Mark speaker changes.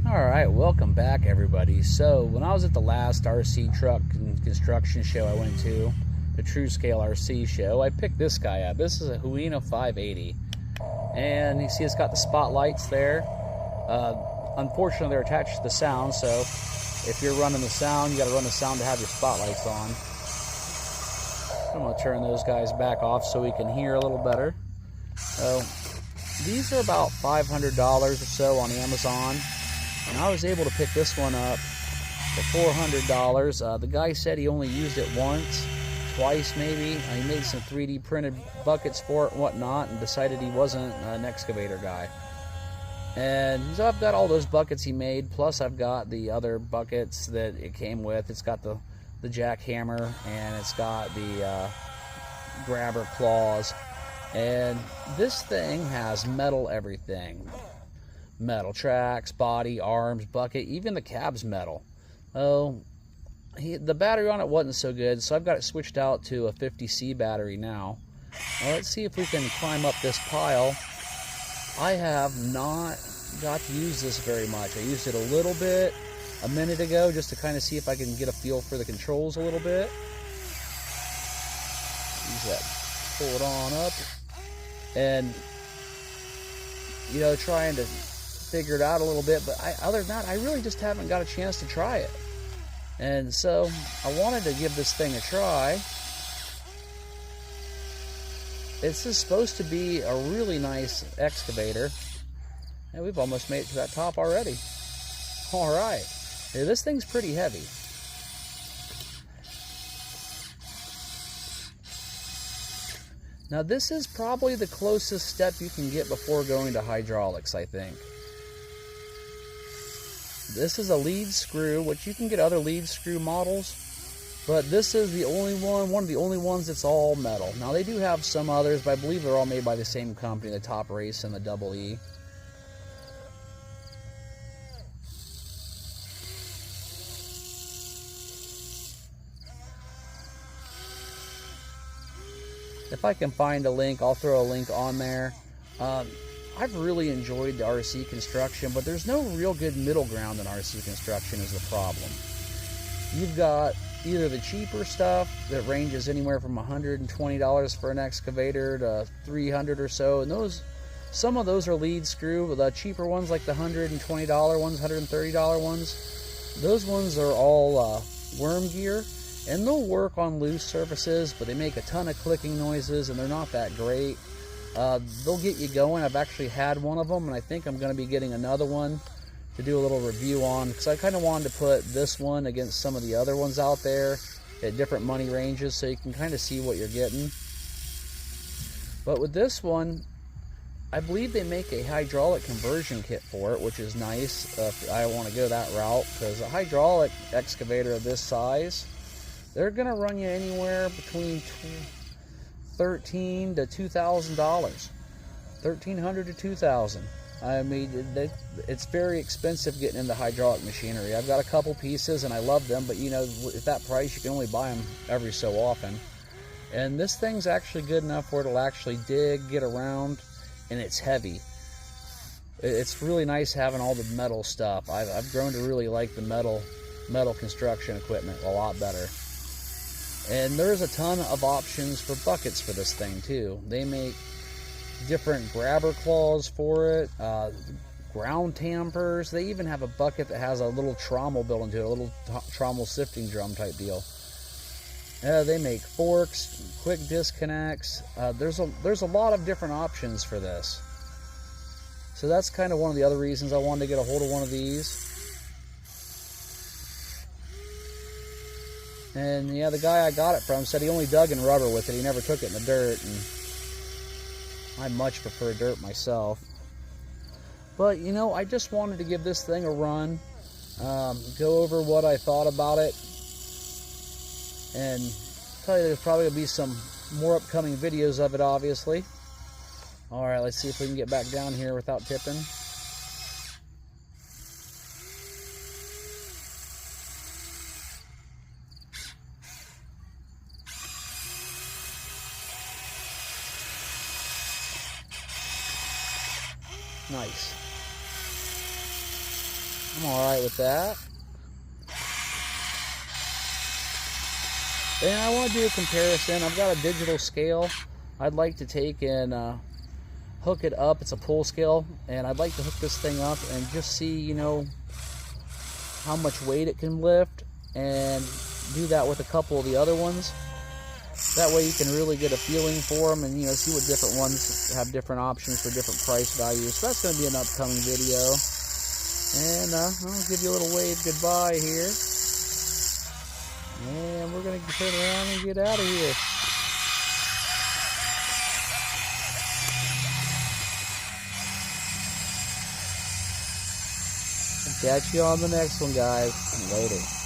Speaker 1: Alright, welcome back everybody. So, when I was at the last RC truck and construction show I went to, the True Scale RC show, I picked this guy up. This is a Huino 580. And you see it's got the spotlights there. Unfortunately, they're attached to the sound, so if you're running the sound, you got to run the sound to have your spotlights on. I'm going to turn those guys back off so we can hear a little better. So, these are about $500 or so on Amazon. And I was able to pick this one up for $400. The guy said he only used it once, twice maybe. He made some 3D printed buckets for it and whatnot, and decided he wasn't an excavator guy. And so I've got all those buckets he made, plus I've got the other buckets that it came with. It's got the jackhammer, and it's got the grabber claws. And this thing has metal everything. Metal tracks, body, arms, bucket, even the cab's metal. Oh, the battery on it wasn't so good, so I've got it switched out to a 50C battery now. Well, let's see if we can climb up this pile. I have not got to use this very much. I used it a little bit a minute ago just to kind of see if I can get a feel for the controls a little bit. Use that, pull it on up, and you know, trying to figure it out a little bit, but other than that, I really just haven't got a chance to try it. And so I wanted to give this thing a try. This is supposed to be a really nice excavator, and we've almost made it to that top already. All right, yeah, this thing's pretty heavy. Now this is probably the closest step you can get before going to hydraulics, I think. This is a lead screw, which you can get other lead screw models, but this is the only one of the only ones that's all metal. Now they do have some others, but I believe they're all made by the same company, the Top Race and the Double E. If I can find a link, I'll throw a link on there. I've really enjoyed the RC construction, but there's no real good middle ground in RC construction is the problem. You've got either the cheaper stuff that ranges anywhere from $120 for an excavator to $300 or so, and some of those are lead screw. The cheaper ones, like the $120 ones, $130 ones, those ones are all worm gear, and they'll work on loose surfaces, but they make a ton of clicking noises, and they're not that great. They'll get you going. I've actually had one of them, and I think I'm going to be getting another one to do a little review on, because I kind of wanted to put this one against some of the other ones out there at different money ranges, so you can kind of see what you're getting. But with this one, I believe they make a hydraulic conversion kit for it, which is nice if I want to go that route, because a hydraulic excavator of this size, they're going to run you anywhere between $1,300 to $2,000, $1,300 to $2,000. I mean, it's very expensive getting into hydraulic machinery. I've got a couple pieces and I love them, but you know, at that price you can only buy them every so often. And this thing's actually good enough where it'll actually dig, get around, and it's heavy. It's really nice having all the metal stuff. I've grown to really like the metal construction equipment a lot better. And there's a ton of options for buckets for this thing too. They make different grabber claws for it, ground tampers. They even have a bucket that has a little trommel built into it, a little trommel sifting drum type deal. They make forks, quick disconnects. There's a lot of different options for this. So that's kind of one of the other reasons I wanted to get a hold of one of these. And yeah, the guy I got it from said he only dug in rubber with it. He never took it in the dirt, and I much prefer dirt myself. But you know, I just wanted to give this thing a run, go over what I thought about it, and tell you there's probably going to be some more upcoming videos of it, obviously. Alright, let's see if we can get back down here without tipping. Nice. I'm alright with that. And I want to do a comparison. I've got a digital scale I'd like to take and hook it up. It's a pull scale, and I'd like to hook this thing up and just see, you know, how much weight it can lift, and do that with a couple of the other ones. That way you can really get a feeling for them and, you know, see what different ones have different options for different price values. So that's going to be an upcoming video. And I'll give you a little wave goodbye here. And we're going to turn around and get out of here. Catch you on the next one, guys. Later.